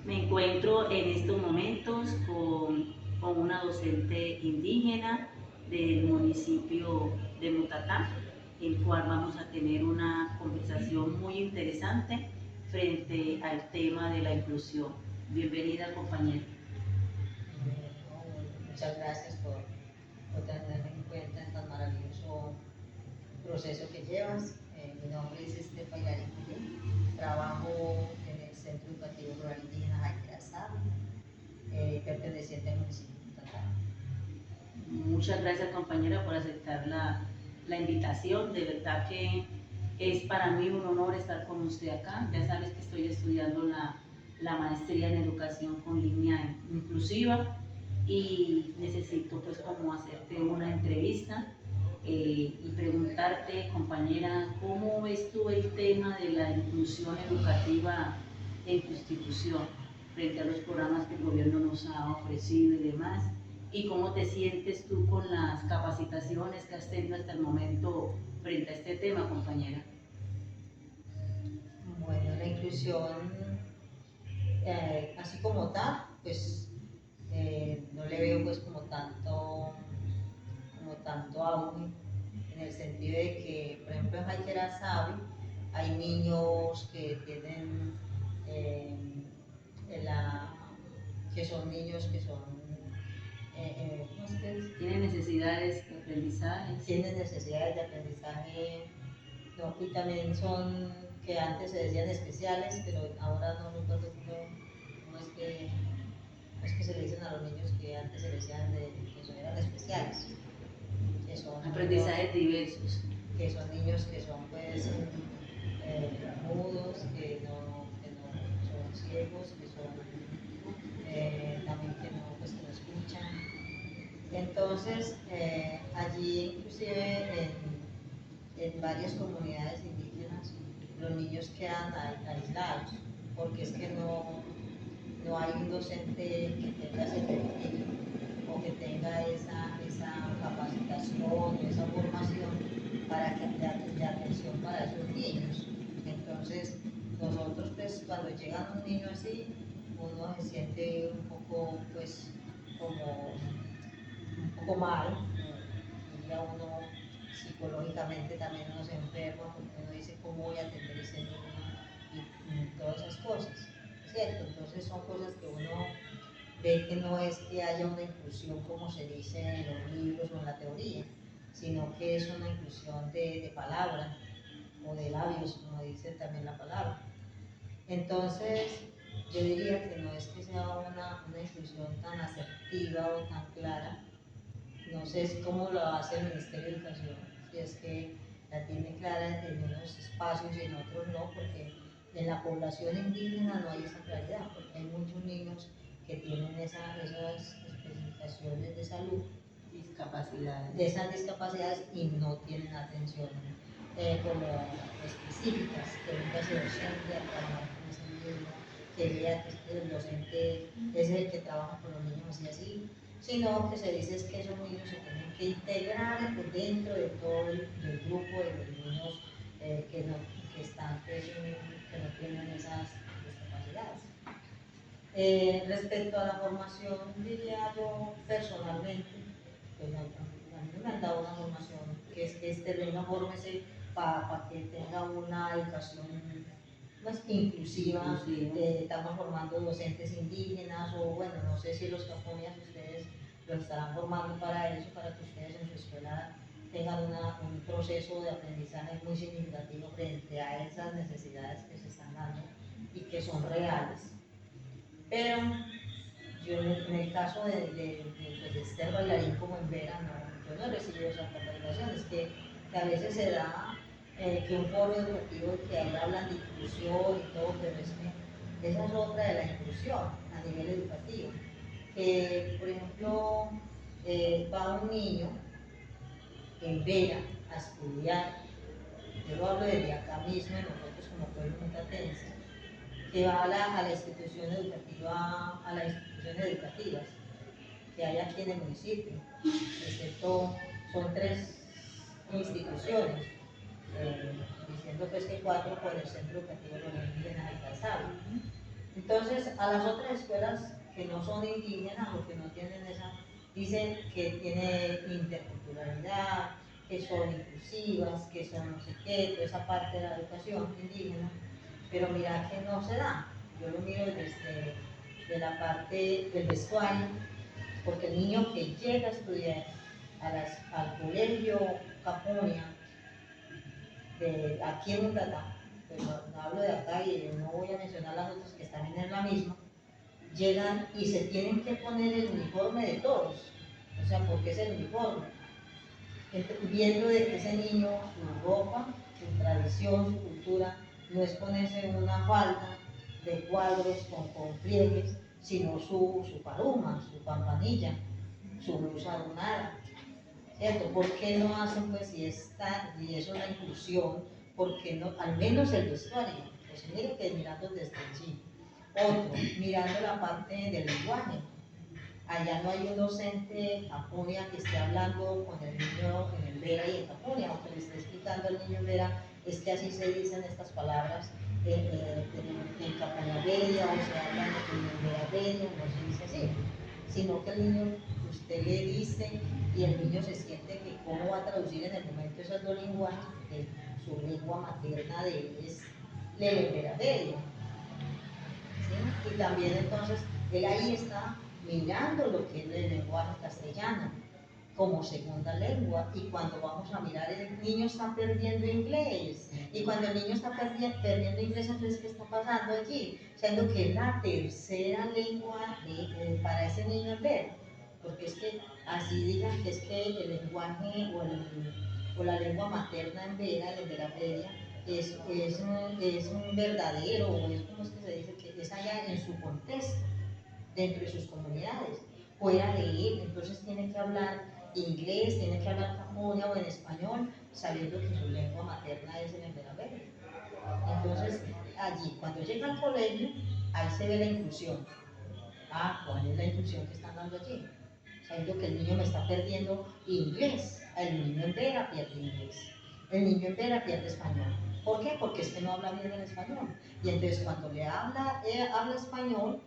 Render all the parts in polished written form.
Me encuentro en estos momentos con una docente indígena del municipio de Mutatá, el cual vamos a tener una conversación muy interesante frente al tema de la inclusión. Bienvenida, compañera. Muchas gracias por tenerme en cuenta en tan maravilloso proceso que llevas. Mi nombre es Esther Bailarín Julín, trabajo en el Centro Educativo Rural Indígena Jaiquirasá, perteneciente al municipio de Mutatá. Muchas gracias, compañera, por aceptar la invitación. De verdad que es para mí un honor estar con usted acá. Ya sabes que estoy estudiando la maestría en educación con línea inclusiva y necesito pues como hacerte una entrevista y preguntarte, compañera, ¿cómo ves tú el tema de la inclusión educativa en tu institución frente a los programas que el gobierno nos ha ofrecido y demás? ¿Y cómo te sientes tú con las capacitaciones que has tenido hasta el momento frente a este tema, compañera? Bueno, la inclusión, así como tal, pues no le veo pues como tanto auge, en el sentido de que, por ejemplo, en Jaiquirasá hay niños que tienen eh, la, que son niños que son ¿cómo es que es? ¿Tiene necesidades de aprendizaje? Tienen necesidades de aprendizaje, no, y también son que antes se decían especiales, pero ahora no recuerdo cómo es que se le dicen a los niños que antes se decían que eran especiales, que son Aprendizajes diversos. que son niños que son pues mudos, que no son ciegos, que son también que no, pues, que no escuchan. Entonces, allí inclusive en varias comunidades indígenas los niños quedan aislados, porque es que no hay un docente que tenga ese perfil o que tenga esa capacitación o esa formación para que de atención para esos niños. Entonces, nosotros pues cuando llega un niño así, uno se siente un poco pues como un poco mal, diría uno psicológicamente también uno se enferma porque uno dice cómo voy a atender ese niño y todas esas cosas, ¿cierto? Entonces son cosas que uno ve que no es que haya una inclusión como se dice en los libros o en la teoría, sino que es una inclusión de palabra o de labios, como dice también la palabra. Entonces, yo diría que no es que sea una inclusión tan asertiva o tan clara. No sé cómo lo hace el Ministerio de Educación, si es que la tiene clara en unos espacios y en otros no, porque en la población indígena no hay esa claridad, porque hay muchos niños que tienen esas especificaciones de salud, Discapacidades. de esas discapacidades y no tienen atención como específicas, que venga ese docente a trabajar con ese niño, que vea que el docente es el que trabaja con los niños así así, sino que se dice es que esos niños se tienen que integrar dentro de todo del grupo de los niños que, no, que, están, que no tienen esas discapacidades. Respecto a la formación, diría yo personalmente, pues a mí no me han dado una formación que es que venga, fórmese para que tenga una educación más inclusiva. Estamos formando docentes indígenas o bueno, no sé si los caponías ustedes los estarán formando para eso, para que ustedes en su escuela tengan un proceso de aprendizaje muy significativo frente a esas necesidades que se están dando y que son reales. Pero yo en el caso de Esther Bailarín como en Vera, yo no he recibido esas capacitaciones, que a veces se da que un foro educativo que ahí hablan de inclusión y todo, pero es que esa es otra de la inclusión a nivel educativo. Que, por ejemplo, va un niño en Vera a estudiar, yo lo hablo desde acá mismo, nosotros como pueblo mutatense, que va a la institución educativa, a las instituciones educativas que hay aquí en el municipio, excepto, son 3 instituciones, diciendo pues que 4 por el Centro Educativo Rural Indígena Alcázar. Entonces, a las otras escuelas que no son indígenas o que no tienen esa, dicen que tiene interculturalidad, que son inclusivas, que son no sé qué, toda esa parte de la educación indígena, pero mira que no se da. Yo lo miro desde de la parte del vestuario, porque el niño que llega a estudiar al colegio Caponia, de aquí en Utatá, pues no hablo de acá y no voy a mencionar las otras que están en la misma, llegan y se tienen que poner el uniforme de todos, o sea, porque es el uniforme, viendo de que ese niño, su ropa, su tradición, su cultura, no es ponerse una falda de cuadros con pliegues, sino su paloma, su campanilla, su blusa adornada. ¿Cierto? ¿Por qué no hacen, pues, si es una inclusión, por qué no, al menos el vestuario? Pues mire que mirando desde allí. Otro, mirando la parte del lenguaje. Allá no hay un docente Capunia que esté hablando con el niño en el Vera y en Capunia, o que le esté explicando al niño en Vera, es que así se dicen estas palabras en Capunia Bella, o se hablan en Vera Bella, no se dice así, sino que el niño, usted le dice y el niño se siente que cómo va a traducir en el momento esos dos lenguajes, porque su lengua materna de él es Vera Bella. ¿Sí? Y también entonces él ahí está mirando lo que es el lenguaje castellano como segunda lengua, y cuando vamos a mirar el niño está perdiendo inglés, y cuando el niño está perdiendo inglés, entonces ¿qué está pasando allí? Siendo que es la tercera lengua para ese niño ver, porque es que así digan que es que el lenguaje o la lengua materna en Vera, en Verapedia, es un verdadero, o es como es que se dice, que es allá en su contexto, dentro de sus comunidades, fuera de él, entonces tiene que hablar inglés, tiene que hablar camonia o en español, sabiendo que su lengua materna es el emberabel. Entonces, allí, cuando llega al colegio, ahí se ve la inclusión. Ah, ¿cuál es la inclusión que están dando allí? Sabiendo que el niño me está perdiendo inglés, el niño en Vera pierde inglés, el niño en Vera pierde español. ¿Por qué? Porque es que no habla bien el español. Y entonces cuando le habla español,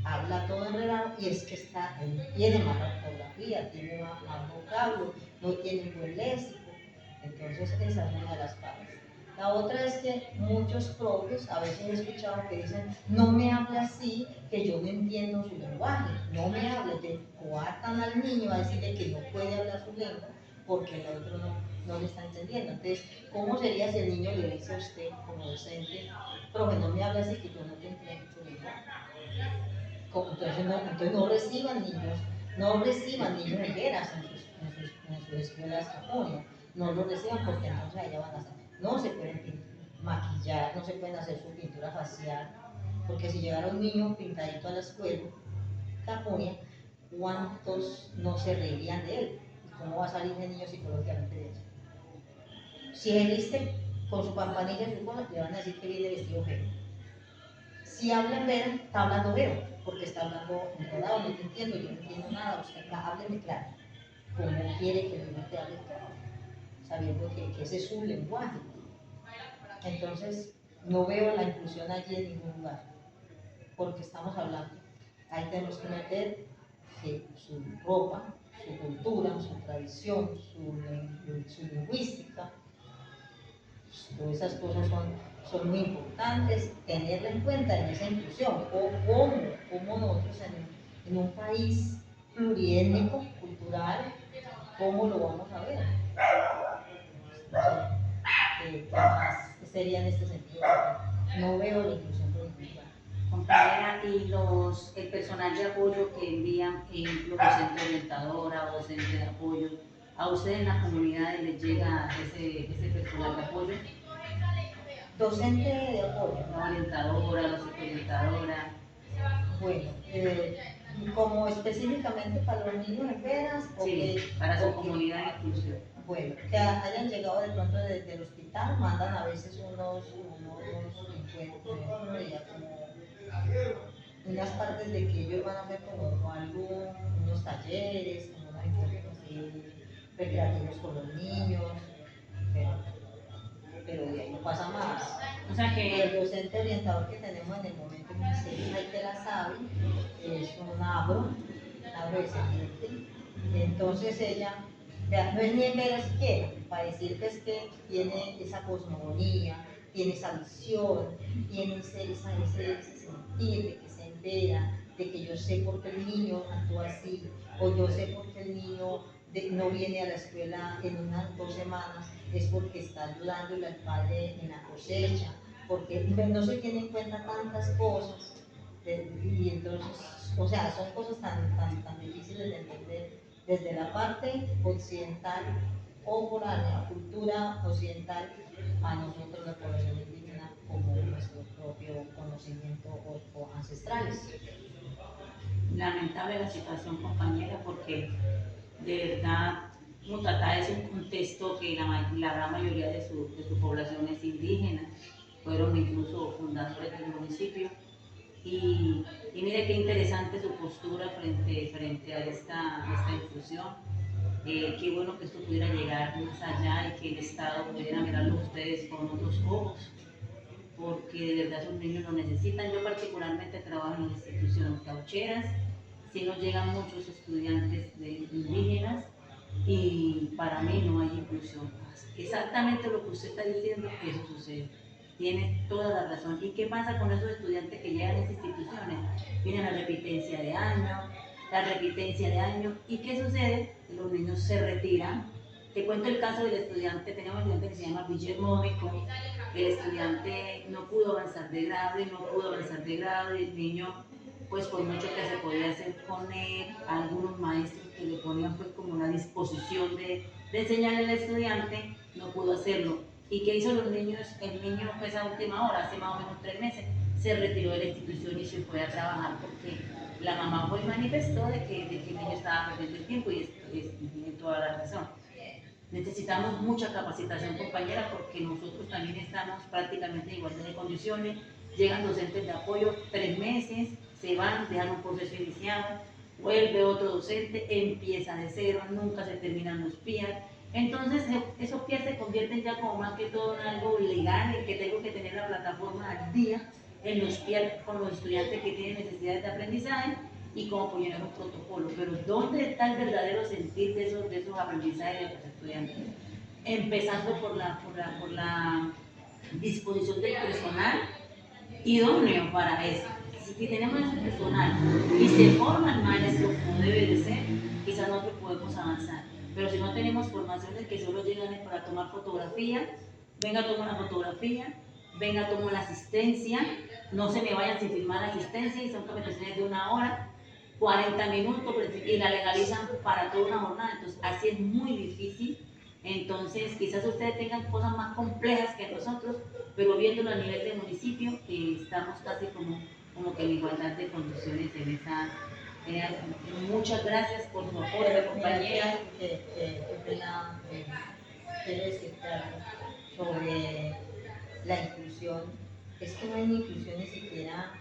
habla todo enredado, y es que tiene mala ortografía, tiene mal vocablo, no tiene buen léxico. Entonces esa es una de las partes. La otra es que muchos profes, a veces he escuchado que dicen, no me hable así, que yo no entiendo su lenguaje, no me hable, te coartan al niño a decirle que no puede hablar su lengua porque el otro no le está entendiendo. Entonces, ¿cómo sería si el niño le dice a usted como docente, profe, no me hable así, que yo no te entiendo su lengua? Entonces no reciban niños, no reciban niños enteras en sus escuelas Caponia, no lo reciban, porque entonces allá van a hacer, no se pueden maquillar, no se pueden hacer su pintura facial, porque si llegara un niño pintadito a la escuela Caponia, ¿cuántos no se reirían de él? ¿Cómo va a salir el niño psicológicamente de eso? Si él viste con su campanilla y su cosa, le van a decir que viene vestido feo. Si habla en Vera, está hablando veo, porque está hablando enredado, no te entiendo, yo no entiendo nada, usted hábleme claro. ¿Cómo quiere que el niño te hable claro? Sabiendo que ese es su lenguaje. Entonces, no veo la inclusión allí en ningún lugar, porque estamos hablando, ahí tenemos que meter que su ropa, su cultura, su tradición, su lingüística, todas esas cosas son muy importantes tenerla en cuenta en esa inclusión, o cómo nosotros en un país pluriétnico, cultural, cómo lo vamos a ver. No sé, ¿qué más sería en este sentido? No veo la inclusión por ningún lugar. Compañera, y el personal de apoyo que envían, ejemplo, docente orientadora o docente de apoyo, ¿a ustedes en las comunidades les llega ese personal de apoyo? Docente de apoyo. La orientadora, la psicoorientadora. Bueno, como específicamente para los niños en veras, Sí, para su comunidad en exclusión. Bueno, que hayan llegado de pronto desde el hospital, mandan a veces unos encuentros, como unas partes de que ellos van a hacer como unos talleres, como unos encuentros así recreativos con los niños, pero pero de ahí no pasa más. O sea que El docente orientador que tenemos en el momento en Ministerio Jaite la sabe, es una abro descendiente. Entonces ella, vea, no es ni en vera siquiera, para decirte es que tiene esa cosmogonía, tiene esa visión, tiene ese sentir de que se entera, de que yo sé por qué el niño actúa así, o yo sé por qué el niño no viene a la escuela en unas 2 semanas, es porque está ayudándole al padre en la cosecha, porque no se tienen en cuenta tantas cosas, y entonces, o sea, son cosas tan difíciles de entender desde la parte occidental o por la cultura occidental a nosotros la población indígena como nuestro propio conocimiento o ancestrales. lamentable la situación, compañera, porque de verdad Mutatá es un contexto que la gran mayoría de su población es indígena, fueron incluso fundadores del municipio. Y mire qué interesante su postura frente a esta inclusión. Qué bueno que esto pudiera llegar más allá y que el Estado pudiera mirarlo a ustedes con otros ojos, porque de verdad esos niños lo necesitan. Yo particularmente trabajo en la institución Caucheras, sí nos llegan muchos estudiantes indígenas y para mí no hay inclusión. Exactamente lo que usted está diciendo, eso sucede. Tiene toda la razón. ¿Y qué pasa con esos estudiantes que llegan a esas instituciones? Vienen la repitencia de año, ¿y qué sucede? Los niños se retiran. Te cuento el caso del estudiante, tenemos un estudiante que se llama Guillermo Mónico. El estudiante no pudo avanzar de grado y el niño, pues por mucho que se podía hacer con él, algunos maestros que le ponían pues como una disposición de enseñarle al estudiante, no pudo hacerlo. ¿Y qué hizo los niños? El niño pues a última hora, hace más o menos 3 meses, se retiró de la institución y se fue a trabajar porque la mamá pues manifestó de que el niño estaba perdiendo el tiempo y tiene toda la razón. Necesitamos mucha capacitación, compañera, porque nosotros también estamos prácticamente en igualdad de condiciones. Llegan docentes de apoyo 3 meses, se van, dejan un proceso iniciado, vuelve otro docente, empieza de cero, nunca se terminan los PIAs. Entonces, esos PIAs se convierten ya como más que todo en algo legal, en que tengo que tener la plataforma al día en los PIAs con los estudiantes que tienen necesidades de aprendizaje y cómo poner un protocolo. Pero ¿dónde está el verdadero sentir de esos aprendizajes de los estudiantes? Empezando por la disposición del personal idóneo para eso. Si tenemos ese personal y se forma el maestro como debe de ser, quizás nosotros podemos avanzar. Pero si no tenemos formaciones que solo llegan para tomar fotografía, venga, tomo una fotografía, venga, tomo la asistencia, no se me vayan sin firmar la asistencia y son capacitaciones de 1 hora, 40 minutos y la legalizan para toda una jornada. Entonces, así es muy difícil. Entonces, quizás ustedes tengan cosas más complejas que nosotros, pero viéndolo a nivel de municipio, estamos casi como que en igualdad de condiciones en esa. Muchas gracias por su apoyo, compañera. Quiero decirte algo sobre la inclusión. Es que no hay inclusión ni siquiera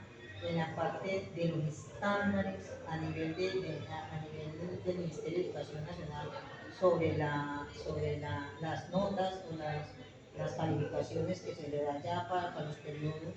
en la parte de los estándares a nivel del Ministerio de Educación Nacional sobre las notas o las calificaciones que se le da ya para los periodos,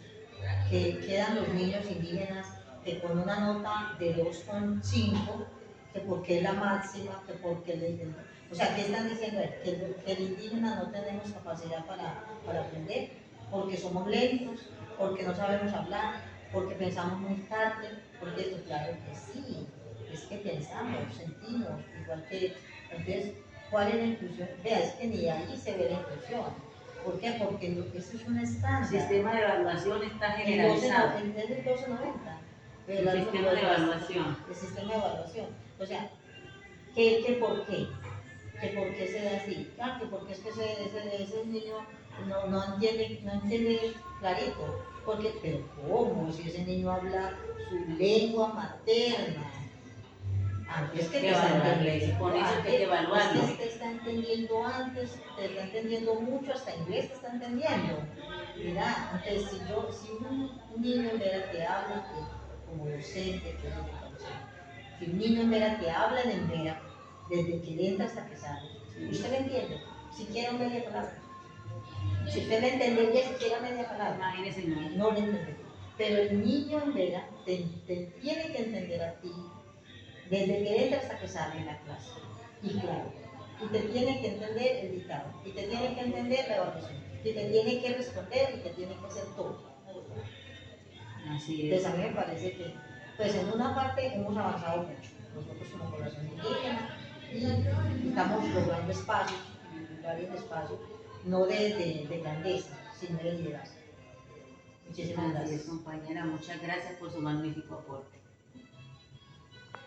que quedan los niños indígenas que con una nota de 2,5, que porque es la máxima, que porque o sea, ¿qué están diciendo? Que el indígena no tenemos capacidad para aprender, porque somos lentos, porque no sabemos hablar, porque pensamos muy tarde, porque esto, claro que sí, es que pensamos, sentimos, igual que, entonces, ¿cuál es la inclusión? Vea, es que ni ahí se ve la inclusión. ¿Por qué? Porque eso es un estándar. El sistema de evaluación está generalizado. El 1290. El sistema de evaluación. El sistema de evaluación. O sea, ¿qué por qué? ¿Que por qué se da así? Ah, que porque es que ese niño no entiende clarito. Porque, pero ¿cómo? Si ese niño habla su lengua materna. Antes que te está entendiendo. Con eso hay que evaluarlo. Te está entendiendo antes, te está entendiendo mucho, hasta inglés te está entendiendo. Mira, entonces si un niño en vera te habla, como docente, que es educación, si un niño en vera te habla en vera, desde que entra hasta que sale, usted me entiende, siquiera media palabra. Si usted le entendería siquiera media palabra, Imagínese, no. no le entendería. Pero el niño en vela te tiene que entender a ti desde que entra hasta que sale de la clase. Y claro, y te tiene que entender el dictado, y te tiene que entender la evaluación, y te tiene que responder, y te tiene que hacer todo. Así es. Entonces a mí me parece que, pues en una parte hemos avanzado mucho, nosotros como población indígena, y estamos logrando espacios, varios espacios, no de grandeza, sino de liderazgo. Muchísimas Así es, gracias. compañera. Muchas gracias por su magnífico aporte.